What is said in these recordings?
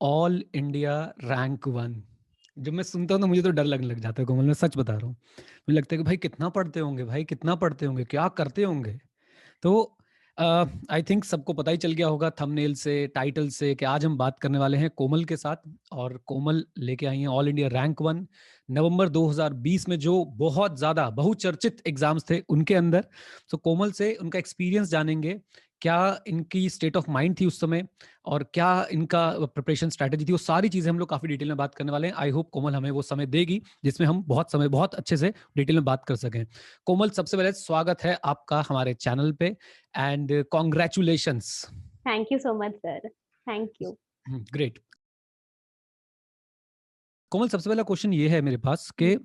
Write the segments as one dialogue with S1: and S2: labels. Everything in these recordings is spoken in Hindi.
S1: All India rank one. जब मैं सुनता हूँ तो मुझे तो डर लगने लग जाता है कोमल, मैं सच बता रहा हूँ। मुझे लगता है कि भाई कितना पढ़ते होंगे, भाई कितना पढ़ते होंगे, क्या करते होंगे। तो आई थिंक सबको पता ही चल गया होगा थंबनेल से, टाइटल से, कि आज हम बात करने वाले हैं कोमल के साथ। और कोमल लेके आई हैं all India rank one November 2020 में, जो बहुत ज़्यादा बहुचर्चित एग्जाम्स थे उनके अंदर। तो कोमल से उनका एक्सपीरियंस जानेंगे, क्या इनकी स्टेट ऑफ माइंड थी उस समय, और क्या इनका प्रिपरेशन स्ट्रैटेजी थी। वो सारी चीज़ें हम लोग काफ़ी डिटेल में बात करने वाले हैं। आई होप कोमल हमें वो समय देगी जिसमें हम बहुत अच्छे से डिटेल में बात कर सकें। कोमल, सबसे पहले स्वागत है आपका हमारे चैनल पे, and congratulations.
S2: Thank you so much sir. Thank you.
S1: Great. Komal, सबसे पहला क्वेश्चन ये है मेरे पास कि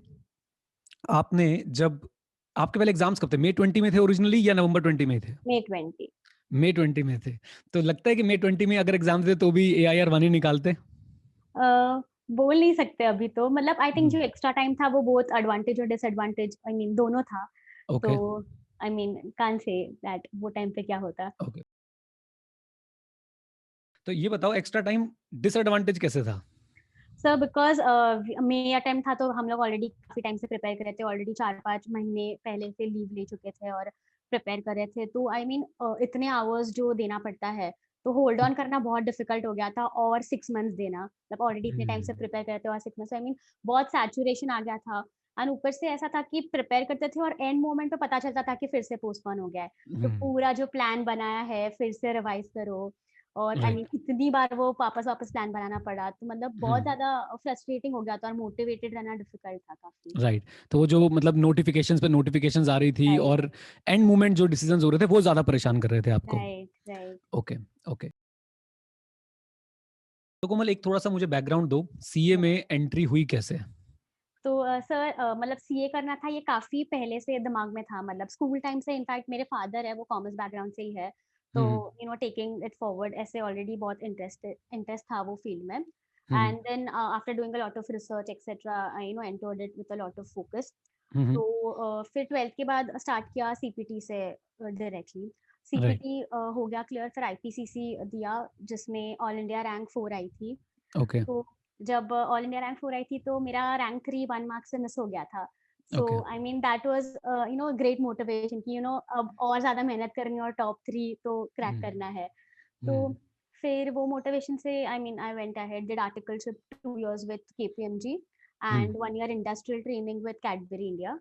S1: आपने जब आपके पहले एग्जाम्स कब थे? मई 20 में थे ओरिजिनली या नवंबर 20 में थे?
S2: May 20।
S1: मई 20 में थे। तो लगता है कि मई 20 में अगर एग्जाम थे तो भी AIR 1 ही निकालते।
S2: बोल नहीं सकते अभी तो, मतलब आई थिंक जो
S1: हम्म,
S2: एक्स्ट्रा टाइम था वो बहुत एडवांटेज और डिसएडवांटेज आई मीन दोनों था। तो
S1: okay
S2: I mean can't say that वो टाइम पे क्या होता।
S1: ओके। तो ये बताओ, एक्स्ट्रा टाइम डिसएडवांटेज कैसे था?
S2: सर बिकॉज मे अटेम्प्ट था तो हम लोग ऑलरेडी काफी टाइम से प्रिपेयर कर रहे थे, ऑलरेडी 4-5 महीने पहले से लीव ले चुके थे और प्रिपेयर कर रहे थे। तो आई मीन इतने आवर्स जो देना पड़ता है तो होल्ड ऑन करना बहुत डिफिकल्ट हो गया था, और 6 मंथ्स देना, मतलब ऑलरेडी इतने टाइम से
S1: हम्म,
S2: प्रिपेयर कर रहे थे और 6 मंथ्स आई मीन बहुत सैचुरेशन आ गया था। एंड ऊपर से ऐसा था कि प्रिपेयर करते थे और एंड मोमेंट पे पता चलता था कि फिर से पोस्टपोन हो गया है। तो पूरा जो प्लान बनाया है फिर से रिवाइज करो, और आई मीन
S1: राइट।
S2: कितनी बार वो वापस वापस प्लान बनाना पड़ा, तो मतलब बहुत ज्यादा फ्रस्ट्रेटिंग हो गया था और मोटिवेटेड रहना डिफिकल्ट था काफी।
S1: राइट। तो वो जो मतलब नोटिफिकेशंस पे नोटिफिकेशंस आ रही थी,
S2: राइट
S1: और एंड मोमेंट जो डिसीजंस हो रहे थे वो ज्यादा परेशान कर रहे थे आपको।
S2: Right right.
S1: Okay okay. तो कोमल, एक थोड़ा सा मुझे बैकग्राउंड दो, सीए में एंट्री हुई कैसे?
S2: तो सर मतलब सीए करना था ये काफी पहले से दिमाग में था, मतलब स्कूल टाइम से। इनफैक्ट मेरे फादर है वो कॉमर्स बैकग्राउंड से ही है, तो
S1: हम्म
S2: टेकिंग इट फॉरवर्ड ऐसे ऑलरेडी बहुत इंटरेस्ट था वो फील्ड में।
S1: Hmm
S2: and then after doing a lot of research etcetera I entered it with a lot of focus.
S1: Hmm
S2: तो फिर 12th के बाद स्टार्ट किया सीपीटी से डायरेक्टली।
S1: राइट।
S2: सीपीटी हो गया क्लियर, फिर आईपीसीसी दिया जिसमें ऑल इंडिया रैंक 4 आई थी।
S1: ओके
S2: तो जब ऑल इंडिया रैंक 4 आई थी तो मेरा रैंक 3 1 मार्क्स से मिस हो गया था। So
S1: okay.
S2: I mean that was great motivation कि अब और ज्यादा मेहनत करनी है और टॉप 3 तो क्रैक
S1: हम्म
S2: करना है। तो
S1: हम्म
S2: फिर वो मोटिवेशन से आई mean I went ahead, did articleship 2 years with KPMG
S1: hmm
S2: and 1 year industrial training with Cadbury India.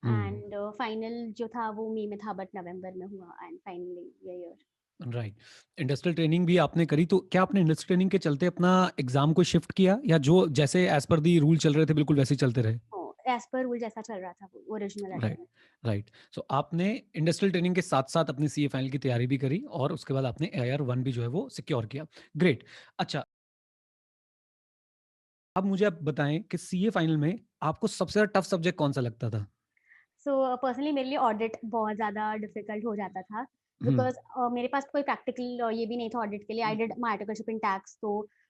S1: Hmm
S2: and final जो था वो मई में था बट नवंबर में हुआ एंड फाइनली ये ईयर।
S1: राइट। इंडस्ट्रियल ट्रेनिंग भी आपने करी, तो क्या आपने इंडस्ट्रियल ट्रेनिंग के चलते अपना एग्जाम को शिफ्ट किया, या जो जैसे एज पर दी रूल चल रहे थे बिल्कुल वैसे ही चलते रहे?
S2: एज पर रूल जैसा चल रहा था वो ओरिजिनल
S1: राइट
S2: अटेम्प्ट।
S1: राइट। सो आपने इंडस्ट्रियल ट्रेनिंग के साथ साथ अपनी सीए फाइनल की तैयारी भी करी, और उसके बाद आपने AIR 1 भी जो है वो सिक्योर किया। ग्रेट। अच्छा, अब मुझे आप बताएं कि सीए फाइनल में आपको सबसे ज्यादा टफ सब्जेक्ट कौन सा लगता था?
S2: सो पर्सनली मेरे लिए ऑडिट बहुत ज़्यादा डिफिकल्ट हो जाता था,
S1: हम्म
S2: बिकॉज मेरे पास कोई प्रैक्टिकल ये भी नहीं था ऑडिट के लिए। I did my articleship in tax, तो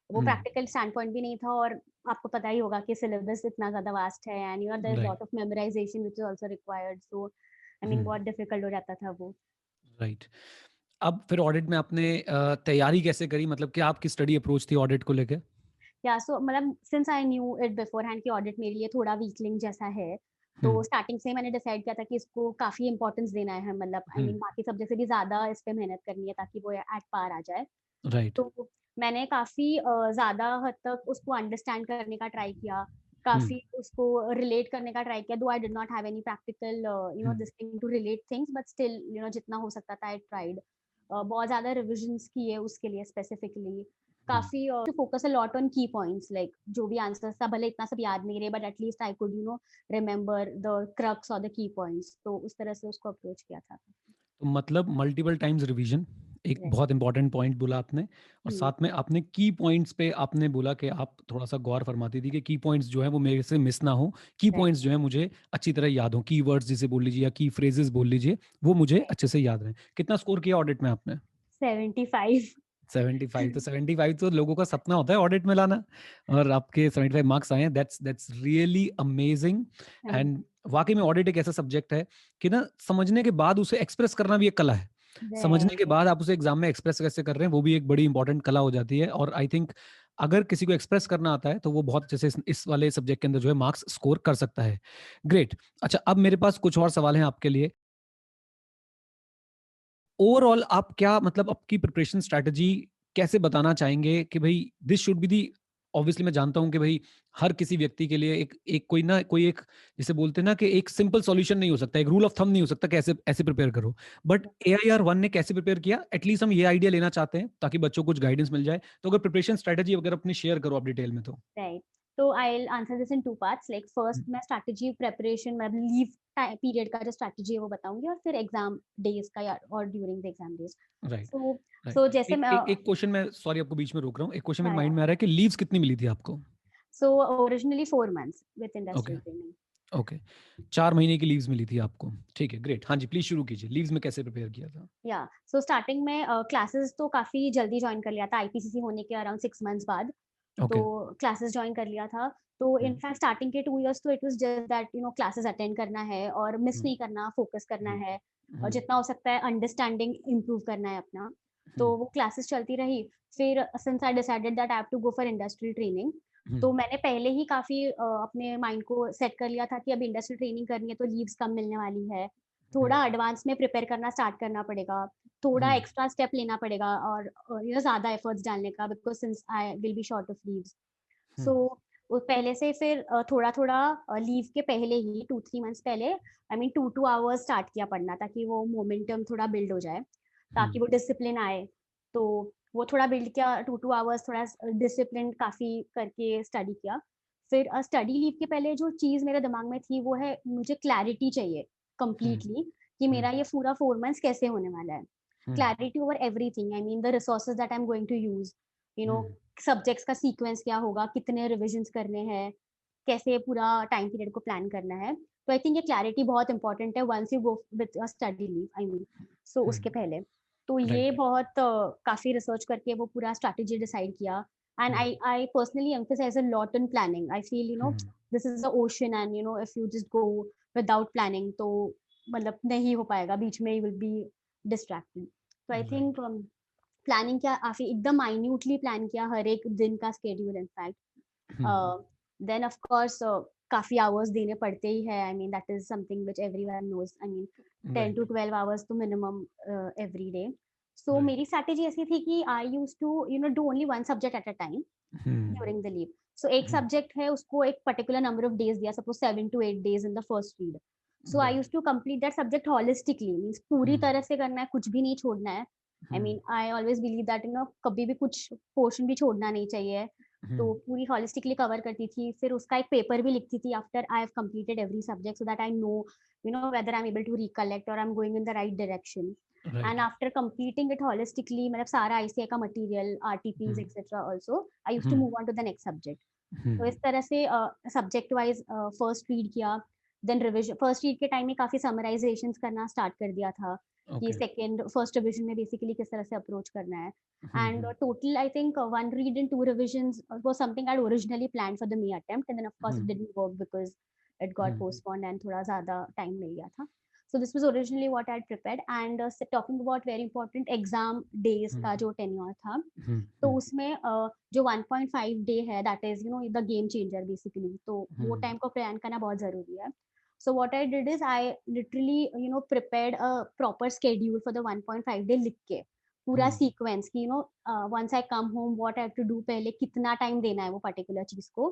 S2: वो
S1: हम्म
S2: प्रैक्टिकल स्टैंड पॉइंट भी नहीं था, और आपको पता ही होगा कि सिलेबस इतना ज़्यादा वास्ट है and there is
S1: right
S2: lot of memorisation which is also required. So I mean
S1: hmm
S2: बहुत डिफिकल्ट हो जाता था वो।
S1: राइट। अब फिर ऑडिट में आपने तैयारी कैसे करी, मतलब क्या आपकी स्टडी अप्रोच थी ऑडिट को लेके?
S2: या सो मतलब since I knew it before hand कि ऑडिट मेरे लिए थोड़ा वीकलिंग जैसा है, तो
S1: हम्म
S2: स्टार्टिंग से मैंने डिसाइड किया था कि इसको काफ़ी इंपॉर्टेंस देना है, मतलब आई मीन
S1: हम्म
S2: बाकी सब्जेक्ट से भी ज़्यादा इस पे मेहनत करनी है ताकि वो एट पार आ जाए।
S1: राइट।
S2: तो मैंने काफ़ी ज़्यादा हद तक उसको अंडरस्टैंड करने का ट्राई किया,
S1: हम्म
S2: काफ़ी उसको रिलेट करने का ट्राई किया। Though I did not have any practical
S1: hmm
S2: this thing to relate things, but still जितना हो सकता था आई ट्राइड। बहुत ज़्यादा रिविजन्स किए उसके लिए स्पेसिफिकली।
S1: हम्म
S2: काफ़ी फोकस अ लॉट ऑन की पॉइंट्स, लाइक जो भी आंसर्स था भले इतना सब याद नहीं रहे but at least I could remember the crux और द की पॉइंट्स, तो उस तरह से उसको अप्रोच किया था।
S1: तो मतलब मल्टीपल टाइम्स रिवीजन एक
S2: राइट।
S1: बहुत इंपॉर्टेंट पॉइंट बोला आपने, और
S2: हम्म।
S1: साथ में आपने की पॉइंट्स पे आपने बोला कि आप थोड़ा सा गौर फरमाती थी कि की पॉइंट्स जो है वो मेरे से मिस ना हो, की
S2: राइट
S1: पॉइंट्स जो है मुझे अच्छी तरह याद हो, की वर्ड्स जिसे बोल लीजिए या की फ्रेजेस बोल लीजिए, वो मुझे
S2: राइट।
S1: अच्छे से याद रहे। कितना स्कोर किया ऑडिट में आपने?
S2: 75।
S1: 75। तो 75 तो लोगों का सपना होता है ऑडिट में लाना, और आपके 75 मार्क्स आए हैं, दैट्स रियली अमेजिंग। एंड वाकई में ऑडिट एक ऐसा सब्जेक्ट है कि ना, समझने के बाद उसे एक्सप्रेस करना भी एक कला है। समझने के
S2: राइट
S1: बाद आप उसे एग्जाम में एक्सप्रेस कैसे कर रहे हैं वो भी एक बड़ी इंपॉर्टेंट कला हो जाती है। और आई थिंक अगर किसी को एक्सप्रेस करना आता है तो वो बहुत जैसे इस वाले सब्जेक्ट के अंदर जो है मार्क्स स्कोर कर सकता है। ग्रेट। अच्छा, अब मेरे पास कुछ और सवाल हैं आपके लिए। ओवरऑल आप क्या मतलब आपकी प्रिपरेशन स्ट्रैटेजी कैसे बताना चाहेंगे कि भाई this should be the, obviously मैं जानता हूं कि भाई हर किसी व्यक्ति के लिए एक एक कोई ना कोई एक, जैसे बोलते हैं ना कि एक सिंपल सॉल्यूशन नहीं हो सकता, एक रूल ऑफ थंब नहीं हो सकता कि ऐसे ऐसे प्रिपेयर करो। बट AIR 1 ने कैसे प्रिपेयर किया, एटलीस्ट हम ये आइडिया लेना चाहते हैं ताकि बच्चों को कुछ गाइडेंस मिल जाए। तो अगर प्रिपरेशन स्ट्रैटेजी अगर अपनी शेयर करो आप डिटेल में तो।
S2: Right. So I'll answer this in two parts. Like first, मैं strategy preparation मतलब leave period का जो strategy है वो बताऊंगी और फिर exam days का या और during the exam days.
S1: Right.
S2: So
S1: right.
S2: so जैसे
S1: एक
S2: मैं
S1: एक एक क्वेश्चन, मैं सॉरी आपको बीच में रोक रहा हूँ, एक क्वेश्चन मेरे
S2: yeah,
S1: माइंड
S2: yeah.
S1: में आ रहा है कि लीव्स कितनी मिली थी आपको?
S2: So originally 4 months with
S1: okay.
S2: industrial training.
S1: Okay. 4 महीने की लीव्स मिली थी आपको। ठीक है, ग्रेट। हाँ जी, प्लीज़ शुरू कीजिए। लीव्स में कैसे प्रिपेयर किया था?
S2: या सो स्टार्टिंग में क्लासेस तो काफ़ी जल्दी जॉइन कर लिया था आईपीसीसी होने के अराउंड 6 मंथ्स बाद। तो
S1: ओके।
S2: क्लासेस जॉइन कर लिया था। तो
S1: हुँ,
S2: इनफैक्ट स्टार्टिंग के 2 इयर्स तो it was just that classes attend करना है और मिस
S1: हुँ,
S2: नहीं करना, फोकस करना
S1: हुँ,
S2: है और
S1: हुँ,
S2: जितना हो सकता है अंडरस्टैंडिंग इम्प्रूव करना है अपना।
S1: हुँ,
S2: तो वो क्लासेस चलती रही। फिर since I decided that I have to go for industrial training,
S1: um,
S2: तो मैंने पहले ही काफ़ी अपने माइंड को सेट कर लिया था कि अब इंडस्ट्रियल ट्रेनिंग करनी है तो लीव्स कम मिलने वाली है।
S1: हुँ,
S2: थोड़ा एडवांस में प्रिपेयर करना स्टार्ट करना पड़ेगा। थोड़ा
S1: हुँ,
S2: एक्स्ट्रा स्टेप लेना पड़ेगा और ज़्यादा एफर्ट्स डालने का because since I will be short of leaves.
S1: Um,
S2: so वो पहले से फिर थोड़ा-थोड़ा लीव के पहले ही 2-3 मंथ्स पहले आई मीन 2-2 आवर्स स्टार्ट किया पढ़ना ताकि वो मोमेंटम थोड़ा बिल्ड हो जाए,
S1: हुँ,
S2: ताकि वो डिसिप्लिन आए। तो वो थोड़ा बिल्ड किया 2-2 आवर्स थोड़ा डिसिप्लिन काफ़ी करके स्टडी किया। फिर स्टडी लीव के पहले जो चीज़ मेरे दिमाग में थी वो है मुझे क्लैरिटी चाहिए
S1: हुँ,
S2: कंप्लीटली कि
S1: हुँ,
S2: मेरा ये पूरा 4 मंथ्स कैसे होने वाला है।
S1: Um,
S2: clarity over everything I mean the resources that I am going to use, you know
S1: um,
S2: subjects का सीक्वेंस क्या होगा, कितने रिविजन्स करने हैं, कैसे पूरा टाइम पीरियड को प्लान करना है। तो आई थिंक ये क्लैरिटी बहुत इंपॉर्टेंट है once you go with a study leave I mean so
S1: um,
S2: उसके पहले। तो ये
S1: राइट।
S2: बहुत काफ़ी रिसर्च करके वो पूरा स्ट्रैटेजी डिसाइड किया and
S1: um,
S2: I personally emphasize a lot in planning. I feel
S1: um,
S2: this is the ocean and if you just go without planning तो मतलब नहीं हो पाएगा, बीच में यू विल बी डिस्ट्रैक्टेड। तो आई
S1: राइट।
S2: थिंक प्लानिंग किया काफ़ी एकदम माइन्यूटली प्लान किया हर एक दिन का schedule in fact.
S1: Um,
S2: then of course काफ़ी आवर्स देने पड़ते ही है। I mean that is something which everyone knows. I mean 10 to
S1: right,
S2: 12 hours तो minimum every day. So
S1: right.
S2: मेरी स्ट्रैटेजी ऐसी थी कि I used to do only one subject at a time
S1: um,
S2: during the leave. So एक
S1: हुँ,
S2: सब्जेक्ट है उसको एक पर्टिकुलर नंबर ऑफ डेज दिया, suppose 7 to 8 days in the first read. So I used
S1: right.
S2: To complete that subject holistically means पूरी
S1: हुँ,
S2: तरह से करना है, कुछ भी नहीं छोड़ना है। I
S1: um,
S2: mean I always believe that कभी भी कुछ पोर्शन भी छोड़ना नहीं चाहिए।
S1: हुँ,
S2: तो पूरी होलिस्टिकली कवर करती थी। फिर उसका एक पेपर भी लिखती थी after I have completed every subject so that I know whether I am able to recollect और I am going in the right direction.
S1: Right.
S2: And after completing it holistically मतलब सारा आईसीआई का material,
S1: um,
S2: RTPs etcetera also I used to
S1: um,
S2: move on to the next subject.
S1: Um,
S2: तो इस तरह से सब्जेक्ट वाइज फर्स्ट रीड किया। देन रिविजन फर्स्ट रीड के टाइम में काफ़ी समराइजेशंस करना स्टार्ट कर दिया था कि
S1: ओके।
S2: सेकंड फर्स्ट रिविजन में बेसिकली किस तरह से अप्रोच करना है।
S1: Um,
S2: and
S1: um,
S2: total I think one read and two revisions was something I had originally planned for the May attempt and then of course
S1: um,
S2: it didn't work because it
S1: um,
S2: got postponed and थोड़ा ज़्यादा टाइम मिल गया था। So this was originally what I had prepared and talking about very important exam days
S1: um,
S2: का जो टेन्योर था,
S1: हुँ,
S2: तो
S1: हुँ,
S2: उसमें जो 1.5 डे है that is the game changer basically, तो वो
S1: हुँ,
S2: टाइम को प्लान करना बहुत ज़रूरी है। So what I did is I literally prepared a proper schedule for the 1.5 day लिख के, पूरा
S1: हुँ,
S2: सीक्वेंस कि once I come home what I have to do, पहले कितना टाइम देना है वो पर्टिकुलर चीज़ को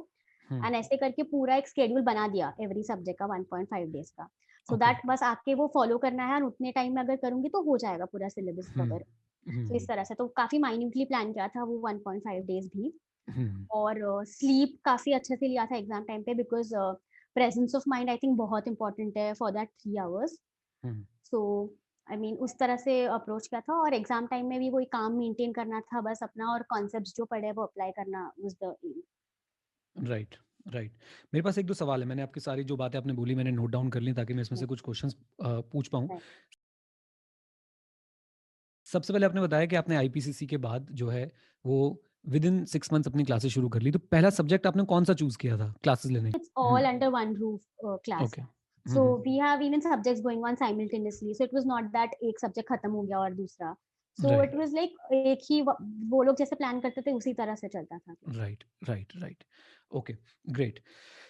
S1: हुँ,
S2: एंड ऐसे करके पूरा एक शेड्यूल बना दिया एवरी सब्जेक्ट का 1.5 डेज़ का। So
S1: okay.
S2: दैट बस आके वो फॉलो करना है और उतने टाइम में अगर करूँगी तो हो जाएगा पूरा सिलेबस
S1: हुँ,
S2: कवर। तो इस
S1: हुँ,
S2: तरह से तो काफ़ी माइन्यूटली प्लान किया था वो 1.5 डेज़ भी।
S1: हुँ,
S2: और स्लीप काफ़ी अच्छे से लिया था एग्ज़ाम टाइम पे because presence of mind I think बहुत इम्पोर्टेंट है for that 3 hours.
S1: Hmm,
S2: so I mean उस तरह से अप्रोच किया था और एग्ज़ाम टाइम में भी वही काम मेंटेन करना था बस अपना और कॉन्सेप्ट्स जो पढ़े वो अप्लाई करना was the aim.
S1: Right, right. मेरे पास 1-2 सवाल है। मैंने आपकी सारी जो बातें आपने बोली मैंने नोट डाउन कर ली ताकि मैं इसमें से कुछ क्वेश्चंस पूछ पाऊँ।
S2: राइट।
S1: सबसे पहले आपने बताया कि आपने आईपीसीसी के बाद जो है वो विदिन 6 मंथ्स अपनी क्लासेस शुरू कर ली। तो पहला सब्जेक्ट आपने कौन-सा चूज़ किया था क्लासेस लेने
S2: It's
S1: के?
S2: all
S1: hmm,
S2: under one roof class.
S1: Okay. Hmm, hmm,
S2: So we have even subjects going on simultaneously. So it was not that एक subject खत्म हो गया और दूसरा. सो
S1: राइट,
S2: इट वाज लाइक एक ही वो लोग जैसे प्लान करते थे उसी तरह से चलता था।
S1: Right, right, right. Okay, great.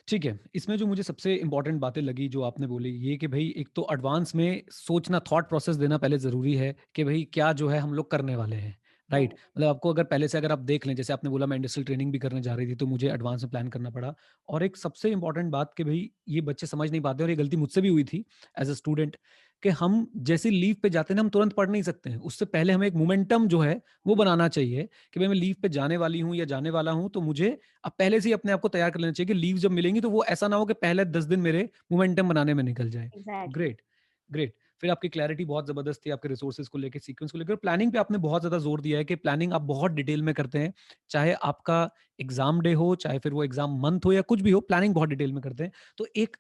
S1: ठीक है, इसमें जो मुझे सबसे इम्पोर्टेंट बातें लगी जो आपने बोली ये कि भई एक तो एडवांस में सोचना, थॉट प्रोसेस देना पहले ज़रूरी है कि भई क्या जो है हम लोग करने वाले हैं, राइट?
S2: राइट,
S1: मतलब आपको अगर पहले से अगर आप देख लें, जैसे आपने बोला मैं इंडस्ट्रियल ट्रेनिंग भी करने जा रही थी, तो मुझे एडवांस में प्लान करना पड़ा। और एक सबसे इम्पोर्टेंट बात कि भई ये बच्चे समझ नहीं पाते और ये गलती मुझसे भी हुई थी एज़ अ स्टूडेंट कि हम जैसे लीव पे जाते हैं ना, हम तुरंत पढ़ नहीं सकते हैं। उससे पहले हमें एक मोमेंटम जो है, वो बनाना चाहिए कि भई मैं लीव पे जाने वाली हूँ या जाने वाला हूँ, तो मुझे अब पहले से ही अपने आप को तैयार कर लेना चाहिए कि लीव जब मिलेंगी तो वो ऐसा ना हो कि पहले 10 दिन मेरे मोमेंटम बनाने में निकल जाए। तो
S2: एग्जैक्टली।
S1: Great, great. फिर आपकी क्लैरिटी बहुत ज़बरदस्त थी, आपके रिसोर्सेज़ को लेके, सीक्वेंस को लेकर। प्लानिंग पे आपने बहुत ज़्यादा ज़ोर दिया है कि प्लानिंग आप बहुत डिटेल में करते हैं। चाहे आपका एग्ज़ाम डे हो, चाहे फिर वो एग्ज़ाम मंथ हो या कुछ भी हो, प्लानिंग बहुत डिटेल में करते हैं। तो एक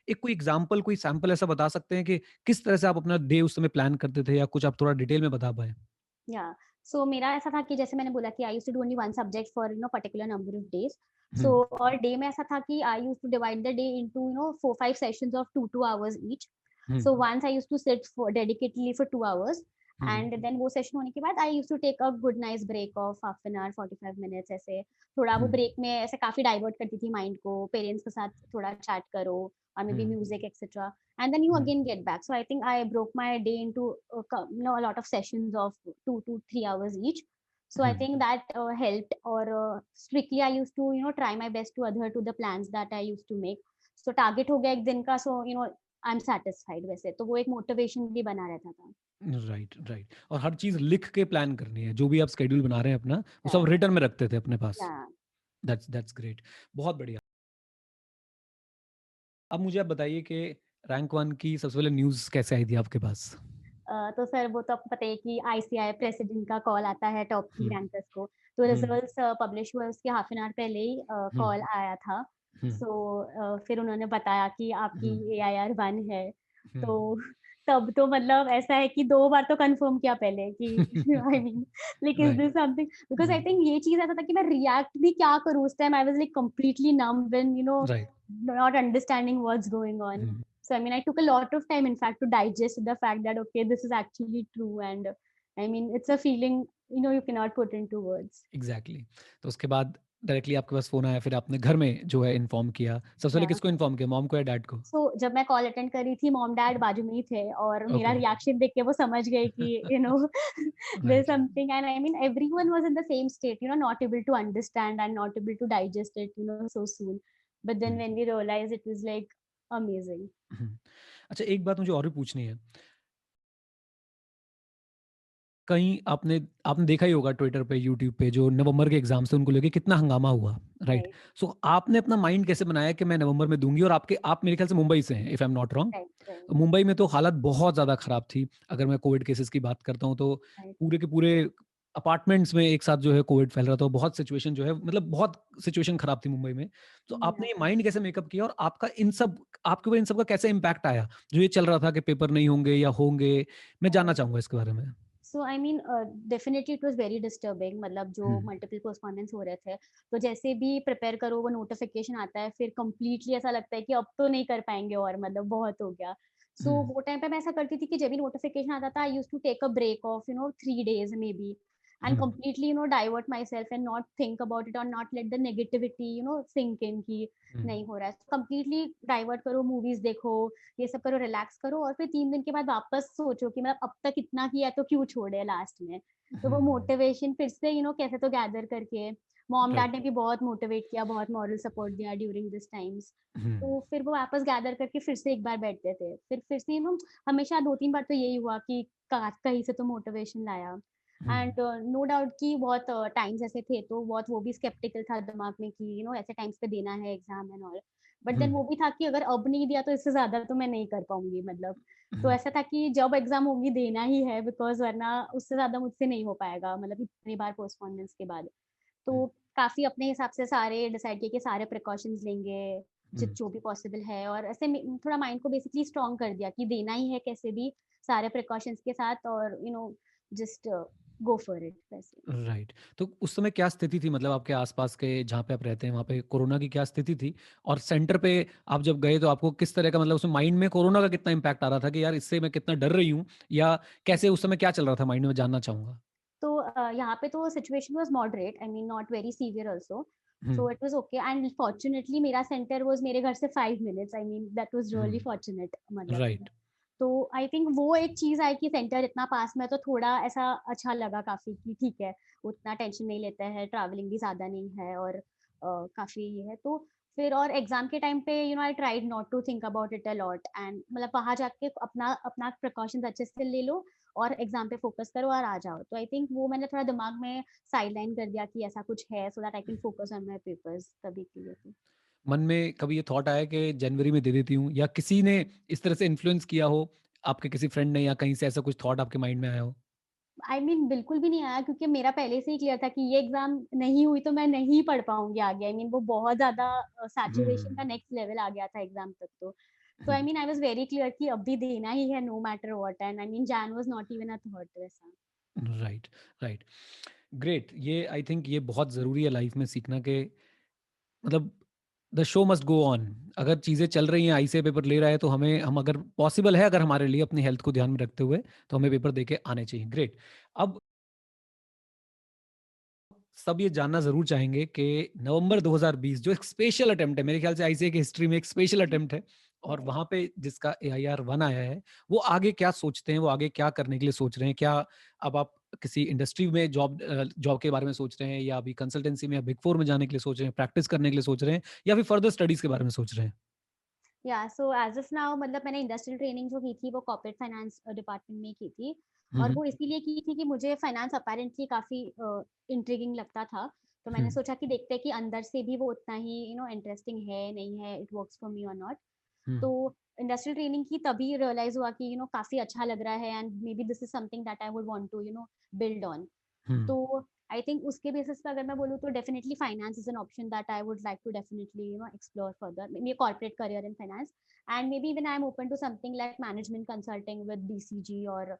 S1: एक कोई एग्ज़ाम्पल, कोई सैंपल ऐसा बता सकते हैं कि किस तरह से आप अपना डे उस समय प्लान करते थे, या कुछ आप थोड़ा डिटेल में बता पाएँ?
S2: या सो मेरा ऐसा था कि जैसे मैंने बोला कि I used to do only one subject for particular number of days.
S1: Um,
S2: so और डे में ऐसा था कि I used to divide the day into 4-5 sessions of 2-2 hours each.
S1: Um,
S2: so once I used to sit for dedicatedly for 2 hours
S1: um,
S2: and then वो सेशन होने के बाद I used to take a good nice break of half an hour 45 minutes ऐसे। थोड़ा वो
S1: हुँ,
S2: ब्रेक में ऐसे काफ़ी डाइवर्ट करती थी माइंड को, पेरेंट्स के साथ थोड़ा चैट करो और may
S1: um,
S2: be music etcetera. And then you
S1: um,
S2: again get back. So I think I broke my day into a lot of sessions of 2 to 3 hours each. So I
S1: hmm.
S2: think that helped. Or strictly I used to try my best to adhere to the plans that I used to make. So target हो गया एक दिन का, so I'm satisfied वैसे तो वो एक motivation भी बना रहता था।
S1: Right, right. और हर चीज़ लिख के प्लान करनी है, जो भी आप शेड्यूल बना रहे हैं अपना, वो सब
S2: Yeah,
S1: रिटन में रखते थे अपने पास।
S2: yeah.
S1: दैट्स ग्रेट, बहुत बढ़िया। अब मुझे आप बताइए कि रैंक 1 की सबसे पहले न्यूज़ कैसे आई थी आपके पास?
S2: तो सर वो तो आपको पता ही है कि आईसीआई प्रेसिडेंट का कॉल आता है टॉप 3
S1: हुँ,
S2: रैंकर्स को। तो
S1: हुँ,
S2: रिजल्ट्स पब्लिश हुए उसके हाफ एन आवर पहले ही
S1: हुँ,
S2: कॉल आया था।
S1: हुँ,
S2: सो फिर उन्होंने बताया कि
S1: हुँ,
S2: आपकी एआईआर 1 है।
S1: हुँ।
S2: तो तब तो मतलब ऐसा है कि 2 बार तो कन्फर्म किया पहले कि I mean like is
S1: right,
S2: this something, because I
S1: um,
S2: think ये चीज़ ऐसा था कि मैं रिएक्ट भी क्या करूँ उस time. I was like completely numb when
S1: right,
S2: not understanding what's going on.
S1: Hmm,
S2: So I mean, I took a lot of time, in fact, to digest the fact that okay, this is actually true, and I mean, it's a feeling you cannot put into words.
S1: Exactly. तो उसके बाद डायरेक्टली आपके पास फ़ोन आया, फिर आपने घर में जो है इन्फॉर्म किया। सबसे पहले
S2: Yeah.
S1: किसको इन्फॉर्म किया, मॉम को या डैड को?
S2: So जब मैं कॉल अटेंड कर रही थी, मॉम डैड बाजू में ही थे और मेरा
S1: ओके।
S2: रिएक्शन देख के वो समझ गए कि there's
S1: right,
S2: something, and I mean everyone was in the same state, not able to understand and not able to digest it, so soon. But then
S1: hmm,
S2: when we realized, it was like amazing.
S1: हुँ। अच्छा, एक बात मुझे और भी पूछनी है। कहीं आपने आपने देखा ही होगा ट्विटर पे, यूट्यूब पे, जो नवंबर के एग्ज़ाम्स थे उनको लेके कितना हंगामा हुआ, राइट?
S2: Right,
S1: सो आपने अपना माइंड कैसे बनाया कि मैं नवंबर में दूँगी? और आप मेरे ख्याल से मुंबई से हैं, if I am not wrong.
S2: right, right,
S1: Mumbai में तो हालत बहुत ज़्यादा खराब थी। अगर मैं कोविड केसेज़ की बात करता हूँ तो
S2: right.
S1: पूरे के पूरे अपार्टमेंट्स में एक साथ जो है कोविड फैल रहा था। बहुत सिचुएशन जो है, मतलब बहुत सिचुएशन खराब थी मुंबई में। तो
S2: Yeah.
S1: आपने ये माइंड कैसे मेकअप किया और आपके ऊपर इन सब का कैसे इम्पैक्ट आया? जो ये चल रहा था कि पेपर नहीं होंगे या होंगे? मैं जानना चाहूँगा इसके बारे में।
S2: So I mean definitely it was very disturbing, मतलब जो
S1: हुँ,
S2: मल्टीपल पोस्टपोनमेंट्स हो रहे थे, तो जैसे भी प्रिपेयर करो वो नोटिफिकेशन आता है, फिर कंप्लीटली ऐसा लगता है कि अब तो नहीं कर पाएंगे और मतलब बहुत हो गया। सो
S1: हुँ,
S2: वो टाइम पे मैं ऐसा करती थी कि जब भी नोटिफिकेशन आता था, I used to take a break of 3 days maybe, and
S1: hmm,
S2: completely divert myself and not think about it और not let the negativity sink in की
S1: हुँ,
S2: नहीं हो रहा है। कंप्लीटली डाइवर्ट करो, मूवीज देखो, ये सब करो, रिलैक्स करो, और फिर 3 दिन के बाद वापस सोचो कि मतलब अब तक इतना किया तो क्यों छोड़े लास्ट में। तो वो
S1: हुँ,
S2: मोटिवेशन फिर से कैसे तो गैदर करके मॉम
S1: राइट,
S2: डैड ने भी बहुत मोटिवेट किया, बहुत मॉरल सपोर्ट दिया ड्यूरिंग दिस टाइम्स।
S1: हुँ,
S2: तो फिर वो वापस गैदर करके फिर से एक बार बैठते थे। फिर से हमेशा 2-3 बार तो यही हुआ कि का कहीं से तो मोटिवेशन लाया।
S1: हुँ,
S2: एंड नो डाउट कि बहुत टाइम्स ऐसे थे तो बहुत वो भी स्केप्टिकल था दिमाग में कि ऐसे टाइम्स पे देना है exam and all. But
S1: um,
S2: then वो भी था कि अगर अब नहीं दिया तो इससे ज़्यादा तो मैं नहीं कर पाऊँगी मतलब। तो
S1: हुँ,
S2: ऐसा था कि जब एग्ज़ाम होगी देना ही है, बिकॉज़ वरना उससे ज़्यादा मुझसे नहीं हो पाएगा मतलब इतनी बार पोस्टपोनमेंट्स के बाद।
S1: हुँ,
S2: तो काफ़ी अपने हिसाब से सारे डिसाइड किए कि सारे प्रिकॉशंस लेंगे, जि
S1: हुँ,
S2: जो भी पॉसिबल है, और ऐसे में थोड़ा माइंड को बेसिकली स्ट्रॉन्ग कर दिया कि देना ही है कैसे भी, सारे प्रिकॉशंस के साथ, और जस्ट गो फॉर इट वैसे।
S1: राइट। तो उस समय क्या स्थिति थी, मतलब आपके आसपास के जहाँ पे आप रहते हैं वहाँ पे कोरोना की क्या स्थिति थी? और सेंटर पे आप जब गए तो आपको किस तरह का, मतलब उसमें माइंड में कोरोना का कितना इम्पैक्ट आ रहा था कि यार इससे मैं कितना डर रही हूँ, या कैसे उस समय क्या चल रहा था माइंड में, जानना चाहूँगा?
S2: तो यहाँ पे तो situation was moderate, I mean not very severe also.
S1: Hmm,
S2: so it was okay and fortunately मेरा सेंटर वाज़ मेरे घर से 5 minutes, I mean that was really
S1: hmm,
S2: fortunate मतलब।
S1: राइट।
S2: तो आई थिंक वो एक चीज़ आई कि सेंटर इतना पास में है तो थोड़ा ऐसा अच्छा लगा काफ़ी कि ठीक है, उतना टेंशन नहीं लेते हैं, ट्रैवलिंग भी ज़्यादा नहीं है और काफ़ी ये है। तो फिर और एग्ज़ाम के टाइम पे I tried not to think about it a lot and मतलब वहाँ जाके अपना अपना प्रिकॉशंस अच्छे से ले लो और एग्ज़ाम पे फ़ोकस करो और आ जाओ। तो आई थिंक वो मैंने थोड़ा दिमाग में साइडलाइन कर दिया कि ऐसा कुछ है सो that I can focus on my papers तभी के लिए तो।
S1: मन में कभी ये थॉट आया कि जनवरी में दे देती हूँ, या किसी ने इस तरह से इन्फ्लुएंस किया हो, आपके किसी फ्रेंड ने या कहीं से ऐसा कुछ थॉट आपके माइंड में आया हो?
S2: आई मीन बिल्कुल भी नहीं आया क्योंकि मेरा पहले से ही क्लियर था कि ये एग्ज़ाम नहीं हुई तो मैं नहीं पढ़ पाऊँगी आगे। आई मीन वो बहुत ज़्यादा सैचुरेशन का
S1: हुँ,
S2: नेक्स्ट लेवल आ गया था एग्ज़ाम तक तो। तो
S1: um,
S2: I mean I was very clear कि अभी देना ही है no matter what and I mean जैन was not even a thought वैसा।
S1: Right, right. ग्रेट। ये आई थिंक ये बहुत ज़रूरी है लाइफ में सीखना कि मतलब the show must go on. अगर चीज़ें चल रही हैं, आईसीए पेपर ले रहा है, तो हम अगर पॉसिबल है, अगर हमारे लिए अपनी हेल्थ को ध्यान में रखते हुए, तो हमें पेपर दे के आने चाहिए। ग्रेट। अब सब ये जानना ज़रूर चाहेंगे कि नवंबर 2020 जो एक स्पेशल अटेम्प्ट है, मेरे ख्याल से आईसीए की हिस्ट्री में एक स्पेशल अटेम्प्ट है, और
S2: राइट।
S1: वहाँ पे जिसका एआईआर 1 आया है, वो आगे क्या सोचते हैं, वो आगे क्या करने के लिए सोच रहे हैं? क्या अब आप किसी इंडस्ट्री में जॉब के बारे में सोच रहे हैं, या अभी कंसल्टेंसी में या बिग 4 में जाने के लिए सोच रहे हैं, प्रैक्टिस करने के लिए सोच रहे हैं, या फिर फर्दर स्टडीज़ के बारे में सोच रहे हैं?
S2: या सो एज़ ऑफ नाउ मतलब मैंने इंडस्ट्रियल ट्रेनिंग जो की थी वो कॉर्पोरेट फाइनेंस डिपार्टमेंट में की थी
S1: हुँ,
S2: और
S1: हुँ।
S2: वो इसीलिए की थी कि मुझे फाइनेंस अपैरेंटली काफ़ी इंट्रिगिंग लगता था। तो
S1: हुँ,
S2: मैंने सोचा कि देखते हैं कि अंदर से भी वो उतना ही इंटरेस्टिंग है, नहीं है, इट वर्क्स फॉर मी और नॉट।
S1: हुँ,
S2: तो इंडस्ट्रियल ट्रेनिंग की तभी रियलाइज़ हुआ कि काफ़ी अच्छा लग रहा है and maybe this is something that I would want to build on.
S1: Um,
S2: तो आई थिंक उसके बेसिस पे अगर मैं बोलूँ तो definitely finance is an option that I would like to definitely explore further may corporate career in finance and maybe even I am open to something like management consulting with BCG और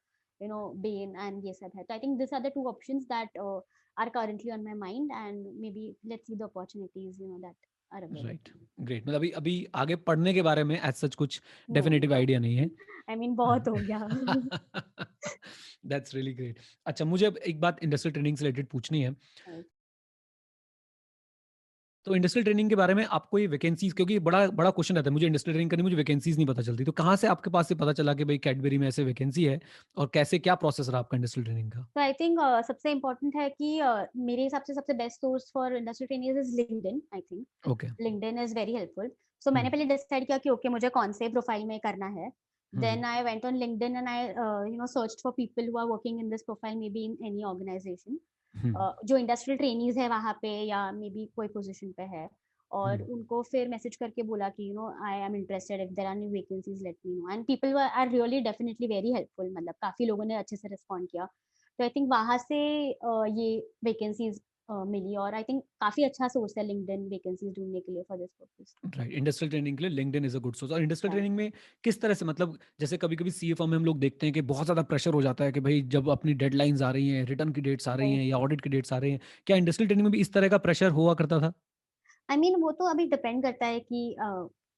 S2: Bain and ये सब है। तो I think this are the two options that are currently on my mind and maybe let's see the opportunities that are
S1: right,
S2: available.
S1: Great. मतलब अभी अभी आगे पढ़ने के बारे में एज़ सच कुछ
S2: No,
S1: डेफिनिटिव आइडिया नहीं है।
S2: I mean बहुत हो गया।
S1: That's really great. अच्छा, मुझे अब एक बात इंडस्ट्रियल ट्रेनिंग से रिलेटेड पूछनी है।
S2: Right.
S1: तो इंडस्ट्रियल ट्रेनिंग के बारे में आपको ये वैकेंसीज़, क्योंकि ये बड़ा बड़ा क्वेश्चन रहता है, मुझे इंडस्ट्रियल ट्रेनिंग करनी, मुझे वैकेंसीज़ नहीं पता चलती। तो कहाँ से आपके पास ये पता चला कि भई कैडबरी में ऐसे वैकेंसी है, और कैसे क्या प्रोसेस रहा आपका इंडस्ट्रियल ट्रेनिंग का?
S2: तो आई थिंक सबसे इम्पोर्टेंट है कि मेरे हिसाब से सबसे best source for industrial training is LinkedIn. I think
S1: okay.
S2: LinkedIn is very helpful. So
S1: um,
S2: मैंने पहले डिसाइड किया कि ओके मुझे कौन से प्रोफाइल में करना है।
S1: Um,
S2: then I went on LinkedIn and I searched for people who are working in this profile maybe in any organisation
S1: um,
S2: जो इंडस्ट्रियल ट्रेनीज है वहाँ पे या मे बी कोई पोजीशन पे है
S1: हुँ,
S2: और उनको फिर मैसेज करके बोला कि I am interested if there are new vacancies let me know and people are really definitely very helpful मतलब काफी लोगों ने अच्छे से रिस्पॉन्ड किया। तो आई थिंक वहाँ से ये वैकेंसीज मिली और आई थिंक काफी अच्छा सोर्स है लिंक्डइन वैकेंसीज ढूंढने के लिए for this purpose.
S1: Right. Industrial training के लिए LinkedIn is a good source. और इंडस्ट्रियल
S2: या
S1: ट्रेनिंग में किस तरह से, मतलब जैसे कभी-कभी सीए फर्म में हम लोग देखते हैं कि बहुत ज़्यादा प्रेशर हो जाता है कि भई जब अपनी डेडलाइन्स आ रही हैं, रिटर्न की डेट्स आ रही हैं, या ऑडिट की डेट्स आ रही हैं। क्या इंडस्ट्रियल ट्रेनिंग में भी इस तरह का प्रेशर हुआ करता था?
S2: आई मीन वो तो अभी डिपेंड करता है कि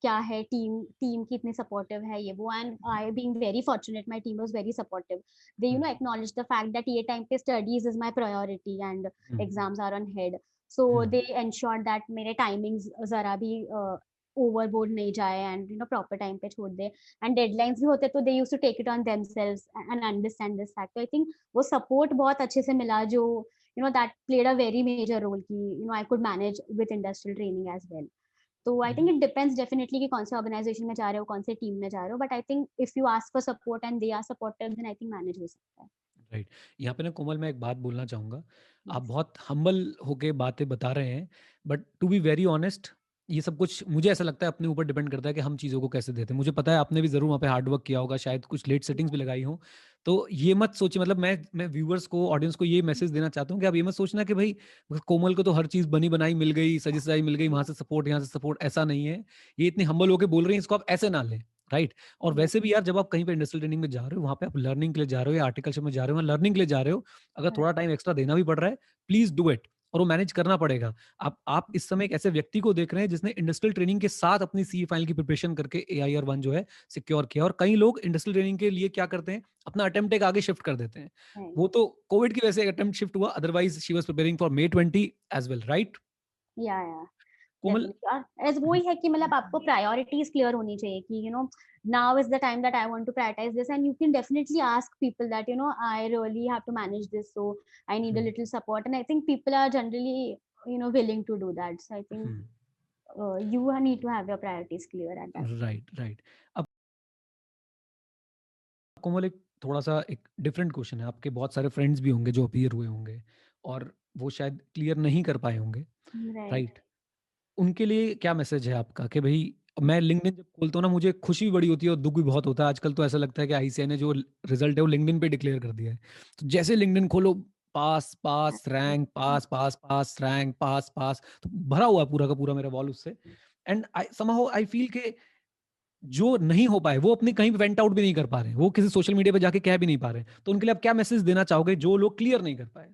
S2: क्या है टीम टीम कितनी सपोर्टिव है ये वो and I being very fortunate my team was very supportive. They
S1: um,
S2: acknowledge the fact that ये टाइम पे studies is my priority and
S1: um,
S2: exams are on head. So
S1: um,
S2: they ensure that मेरे टाइमिंग्स जरा भी ओवरबोर्ड नहीं जाए एंड प्रॉपर टाइम पे छोड़ दे एंड डेडलाइंस भी होते तो they used to take it on themselves and understand this fact. I think वो सपोर्ट बहुत अच्छे से मिला जो that played a very major role कि I could manage with industrial training as well. तो I think
S1: hmm.
S2: It depends definitely कि कौन से ऑर्गेनाइजेशन में जा रहे हो कौन से टीम में जा रहे हो but I think if you ask for support and they are supportive then I think manage हो सकता है।
S1: राइट। यहाँ पे ना कोमल, मैं एक बात बोलना चाहूँगा। आप
S2: यस।
S1: बहुत हम्बल होके बातें बता रहे हैं, but to be very honest, ये सब कुछ मुझे ऐसा लगता है अपने ऊपर डिपेंड करता है कि हम चीज़ों को कैसे देते हैं। मुझे पता है आपने भी ज़रूर वहाँ पे हार्ड वर्क किया होगा, शायद कुछ लेट सेटिंग्स भी लगाई हों। तो ये मत सोचिए, मतलब मैं व्यूअर्स को, ऑडियंस को ये मैसेज देना चाहता हूँ कि आप ये मत सोचना कि भई कोमल को तो हर चीज़ बनी-बनाई मिल गई, सजी-सजाई मिल गई, वहाँ से सपोर्ट, यहाँ से सपोर्ट, ऐसा नहीं है। ये इतनी हम्बल होके बोल रही हैं, इसको आप ऐसे ना लें, राइट? और
S2: Yeah.
S1: वैसे भी यार जब आप कहीं पे इंडस्ट्रियल ट्रेनिंग में जा रहे हो, वहाँ पे आप लर्निंग के लिए जा रहे हो या आर्टिकलशिप में जा रहे हो, वहाँ लर्निंग के लिए जा रहे हो, अगर थोड़ा टाइम एक्स्ट्रा देना भी पड़ रहा है, प्लीज़ डू इट और वो मैनेज करना पड़ेगा। आप इस समय एक ऐसे व्यक्ति को देख रहे हैं जिसने इंडस्ट्रियल ट्रेनिंग के साथ अपनी सीए फाइनल की प्रिपरेशन करके एआईआर-1 जो है सिक्योर किया और कई लोग इंडस्ट्रियल ट्रेनिंग के लिए क्या करते हैं, अपना अटेम्प्ट एक आगे शिफ्ट कर देते हैं।
S2: Right.
S1: वो तो कोविड की वजह से एक अटेम्प्ट शिफ्ट हुआ, otherwise she was preparing for May 20 as well, right?
S2: या
S1: कोमल
S2: डेफिनेटली और एज़ वही है कि मतलब आपको प्रायोरिटीज़ क्लियर होनी चाहिए कि now is the time that I want to prioritize this and you can definitely ask people that I really have to manage this so I need a
S1: um,
S2: little support and I think people are generally willing to do that. So I think
S1: um,
S2: you need to have your priorities clear at that point.
S1: Right, right. अब कोमल एक थोड़ा-सा एक डिफरेंट क्वेश्चन है, आपके बहुत सारे फ्रेंड्स भी होंगे जो अपीयर हुए होंगे और वो शायद क्लियर नहीं कर पाए होंगे,
S2: Right.
S1: राइट? उनके लिए क्या मैसेज है आपका कि भई मैं लिंक्डइन जब खोलता हूँ ना मुझे खुशी भी बड़ी होती है और दुःख भी बहुत होता है। आजकल तो ऐसा लगता है कि आईसीएआई ने जो रिज़ल्ट है वो लिंक्डइन पे डिक्लेयर कर दिया है। तो जैसे लिंक्डइन खोलो पास, पास, रैंक, पास, पास, पास, रैंक, पास, पास तो भरा हुआ है पूरा का पूरा मेरा वॉल उससे and I somehow I feel कि जो नहीं हो पाए वो अपने कहीं पे वेंट आउट भी नहीं कर पा रहे हैं। वो किसी सोशल मीडिया पे जाके कह भी नहीं पा रहे हैं। तो उनके लिए आप क्या मैसेज देना चाहोगे जो लोग क्लियर नहीं कर पाए?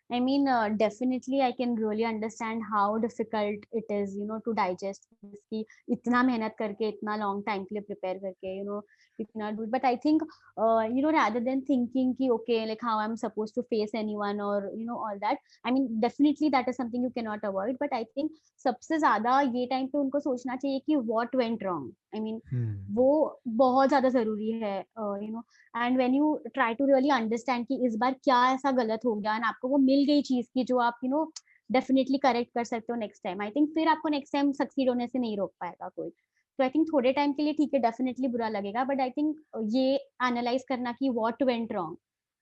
S2: I mean, definitely I can really understand how difficult it is, to digest this कि इतना मेहनत करके इतना long time के लिए prepare करके, you cannot do it. But I think, rather than thinking कि okay, like how I'm supposed to face anyone or all that, I mean, definitely that is something you cannot avoid. But I think सबसे ज़्यादा ये time पे उनको सोचना चाहिए कि what went wrong. I mean,
S1: हुँ,
S2: वो बहुत ज़्यादा ज़रूरी है, and when you try to really understand कि इस बार क्या ऐसा गलत हो गया एंड आपको वो मिल गई चीज की जो आप डेफिनेटली करेक्ट कर सकते हो नेक्स्ट टाइम, आई थिंक फिर आपको नेक्स्ट टाइम सक्सीड होने से नहीं रोक पाएगा कोई। तो आई थिंक थोड़े टाइम के लिए ठीक है, डेफिनेटली बुरा लगेगा, बट आई थिंक ये एनालाइज करना कि what went wrong,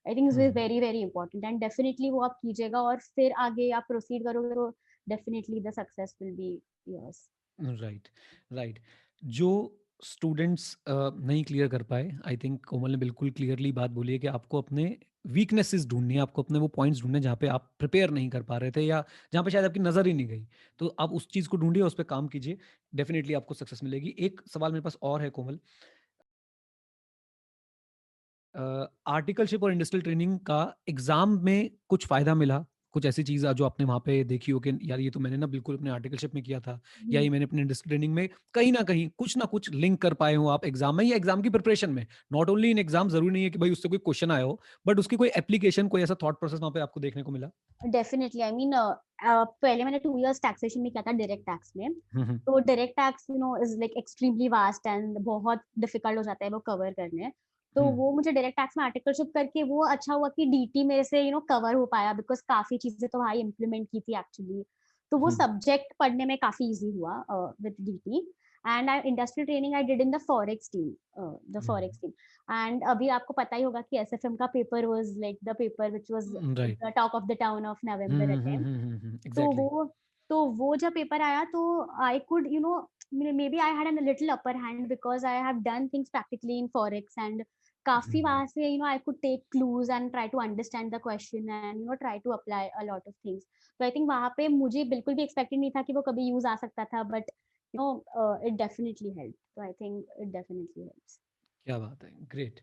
S2: I think is
S1: hmm,
S2: very very important and definitely वो आप कीजिएगा और फिर आगे आप प्रोसीड करोगे तो definitely the success will be yours.
S1: Right, right. जो स्टूडेंट्स नहीं क्लियर कर पाए, आई थिंक कोमल ने बिल्कुल क्लियरली बात बोली है कि आपको अपने वीकनेसेस ढूँढनी है, आपको अपने वो पॉइंट्स ढूँढने हैं जहाँ पे आप प्रिपेयर नहीं कर पा रहे थे या जहाँ पे शायद आपकी नज़र ही नहीं गई। तो आप उस चीज़ को ढूँढिए, उस पे काम कीजिए, डेफिनिटली आपको सक्सेस मिलेगी। एक सवाल मेरे पास और है कोमल, आर्टिकलशिप और इंडस्ट्रियल ट्रेनिंग का एग्ज़ाम में कुछ फ़ायदा मिला? कुछ ऐसी चीज़ जो आपने वहाँ पे देखी हो कि यार ये तो मैंने ना बिल्कुल अपने आर्टिकलशिप में किया था या ये मैंने अपने इंडस्ट्रियल ट्रेनिंग में कहीं न कहीं कुछ ना कुछ लिंक कर पाए हो आप एग्ज़ाम में या एग्ज़ाम की प्रिपरेशन में? नॉट ओनली इन एग्ज़ाम ज़रूरी नहीं है कि भाई उससे कोई क्वेश्चन आया हो, बट उसकी कोई एप्लीकेशन, कोई ऐसा थॉट प्रोसेस वहाँ पे आपको देखने को मिला?
S2: डेफिनिटली आई मीन पहले मैंने 2 इयर्स टैक्सेशन में किया था डायरेक्ट टैक्स में।
S1: हुँ, हुँ।
S2: तो direct tax is like extremely vast and बहुत डिफिकल्ट हो जाता है वो कवर करने। तो
S1: हुँ,
S2: वो मुझे डायरेक्ट टैक्स में आर्टिकलशिप करके वो अच्छा हुआ कि डीटी मेरे से कवर हो पाया बिकॉज़ काफ़ी चीज़ें तो वहाँ इम्प्लीमेंट की थी एक्चुअली। तो वो
S1: हुँ,
S2: सब्जेक्ट पढ़ने में काफ़ी ईज़ी हुआ with DT and industrial training I did in the forex team, the
S1: um,
S2: forex team. And अभी आपको पता ही होगा कि एसएफएम का paper was like the paper which was
S1: right.
S2: The talk of the town of
S1: um,
S2: November
S1: um,
S2: attempt.
S1: Um, um, um,
S2: तो
S1: एग्ज़ैक्टली।
S2: वो जब पेपर आया तो I could maybe I had a little upper hand because I have done things practically in forex and काफी
S1: हुँ,
S2: वहां से I could take clues and try to understand the question and try to apply a lot of things. तो I think वहां पे मुझे बिल्कुल भी एक्सपेक्टेड नहीं था कि वो कभी यूज आ सकता था, but it definitely helped. So I think it definitely helps.
S1: क्या बात है, ग्रेट।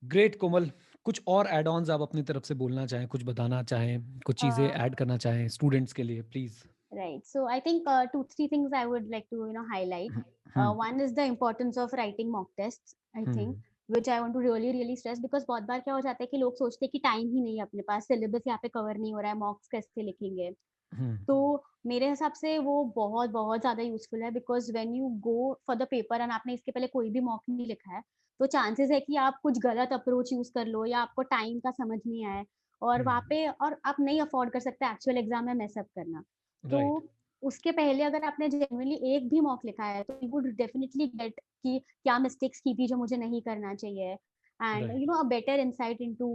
S1: ग्रेट कोमल, कुछ और ऐड ऑन्स आप अपनी तरफ से बोलना चाहें, कुछ बताना चाहें, कुछ चीज़ें
S2: Uh,
S1: ऐड करना चाहें स्टूडेंट्स के लिए please?
S2: Right. So I think two, three things I would like to highlight.
S1: Hmm, hmm,
S2: One is the importance of writing mock tests, I
S1: hmm,
S2: think, which I want to really really stress because बहुत बार क्या हो जाता है कि लोग सोचते हैं कि टाइम ही नहीं है अपने पास, सिलेबस यहाँ पे कवर नहीं हो रहा है, मॉक्स कैसे लिखेंगे।
S1: हुँ,
S2: तो मेरे हिसाब से वो बहुत बहुत ज़्यादा यूज़फुल है because when you go for the paper and आपने इसके पहले कोई भी मॉक नहीं लिखा है, तो चांसेस है कि आप कुछ गलत अप्रोच यूज़ कर लो या आपको टाइम का समझ नहीं आए और
S1: हुँ,
S2: वहाँ पे और आप नहीं अफोर्ड कर सकते एक्चुअल एग्ज़ाम में मेस अप करना। तो
S1: राइट,
S2: उसके पहले अगर आपने जेन्युइनली एक भी मॉक लिखा है, तो यू वुड डेफिनिटली गेट कि क्या मिस्टेक्स की थी जो मुझे नहीं करना चाहिए and
S1: right,
S2: a better insight into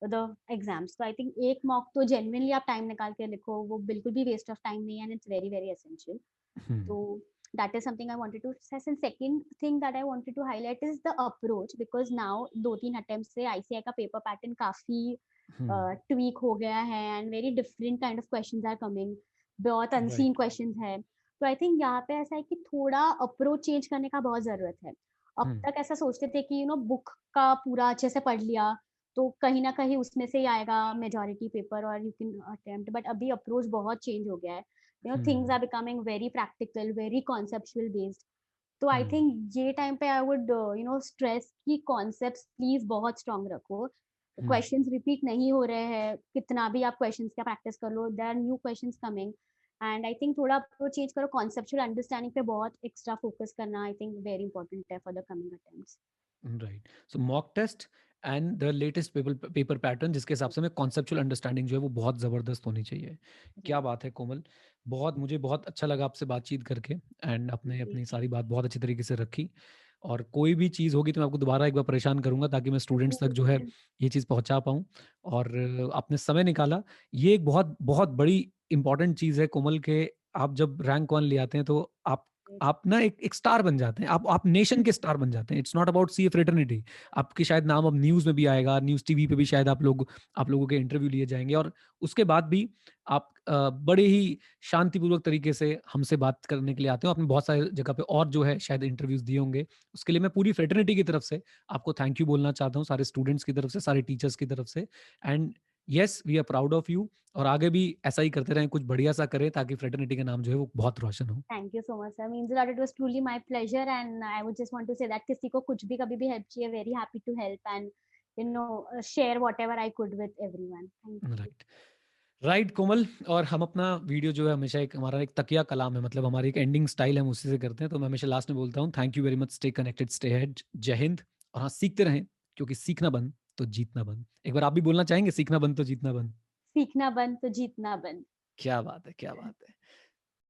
S2: the exams. तो आई थिंक एक मॉक तो जेन्युइनली आप टाइम निकाल के लिखो, वो बिल्कुल भी वेस्ट ऑफ टाइम नहीं है and it's very very essential.
S1: Um,
S2: तो that is something I wanted to stress. And second thing that I wanted to highlight is the approach because now 2-3 attempts से ICAI का पेपर पैटर्न काफी
S1: हुँ,
S2: ट्वीक हो गया है and very different kind of questions are coming, बहुत
S1: राइट,
S2: अनसीन क्वेश्चंस है। तो आई थिंक यहाँ पे ऐसा है कि थोड़ा अप्रोच चेंज करने का बहुत ज़रूरत है। अब
S1: हुँ,
S2: तक ऐसा सोचते थे कि बुक का पूरा अच्छे से पढ़ लिया, तो कहीं न कहीं उसमें से ही आएगा मेजॉरिटी पेपर और यू कैन अटेम्प्ट, बट अभी अप्रोच बहुत चेंज हो गया है। Things
S1: um,
S2: are becoming very practical, very conceptual based. तो आई
S1: हुँ,
S2: थिंक ये टाइम पे आई वुड स्ट्रेस कि कॉन्सेप्ट्स प्लीज़ बहुत स्ट्रॉन्ग रखो।
S1: हुँ,
S2: क्वेश्चंस रिपीट नहीं हो रहे हैं, कितना भी आप क्वेश्चंस का प्रैक्टिस कर लो, there are new questions coming. And I think थोड़ा अप्रोच चेंज करो, कॉन्सेप्चुअल अंडरस्टैंडिंग पे बहुत एक्स्ट्रा फोकस करना आई थिंक वेरी इंपॉर्टेंट है for the coming attempts.
S1: Right. So mock test and the latest paper paper pattern जिसके हिसाब से हमें कॉन्सेप्चुअल अंडरस्टैंडिंग जो है वो बहुत ज़बरदस्त होनी चाहिए। क्या बात है कोमल! मुझे बहुत अच्छा लगा आपसे बातचीत करके एंड आपने
S2: जी,
S1: अपनी सारी बात बहुत अच्छी तरीके से रखी और कोई भी चीज़ होगी तो मैं आपको दोबारा एक बार परेशान करूँगा ताकि मैं स्टूडेंट्स तक जो है ये चीज़ पहुँचा पाऊँ और आपने समय निकाला। ये एक बहुत बहुत बड़ी इम्पोर्टेंट चीज़ है कोमल के आप जब रैंक 1 ले आते हैं तो आप ना एक स्टार बन जाते हैं। आप नेशन के स्टार बन जाते हैं। It's not about C A fraternity. आपके शायद नाम अब न्यूज़ में भी आएगा, न्यूज़ टीवी पे भी शायद आप लोगों के इंटरव्यू लिए जाएँगे और उसके बाद भी आप बड़े ही शांतिपूर्वक तरीके से हमसे बात करने के लिए आते हो। आपने बहुत सारी जगह पे और जो है शायद इंटरव्यूज़ दिए होंगे। उसके लिए मैं पूरी फ्रेटर्निटी की तरफ से आपको थैंक यू बोलना चाहता हूँ, सारे स्टूडेंट्स की तरफ से, सारे टीचर्स की तरफ से and yes we are proud of you और आगे भी ऐसा ही करते रहें, कुछ बढ़िया-सा करें ताकि फ्रेटर्निटी का नाम जो है वो बहुत रोशन हो।
S2: Thank you so much sir, means that it was truly my pleasure and I would just want to say that किसी को कुछ भी कभी भी हेल्प चाहिए, very happy to help and share whatever I could with everyone. Thank you.
S1: Right. Right Komal और हम अपना वीडियो जो है हमेशा एक हमारा एक तकिया कलाम है मतलब हमारी एक एंडिंग स्टाइल हम उसी से करते हैं तो मैं हमेशा लास्ट में बोलता हूँ thank you very much stay connected stay head जय हिंद और हाँ सीखते रहें क्योंकि सीखना बंद तो जीतना बंद एक बार आप भी बोलना चाहेंगे सीखना बंद तो जीतना बंद
S2: सीखना बंद तो जीतना बंद।
S1: क्या बात है क्या बात है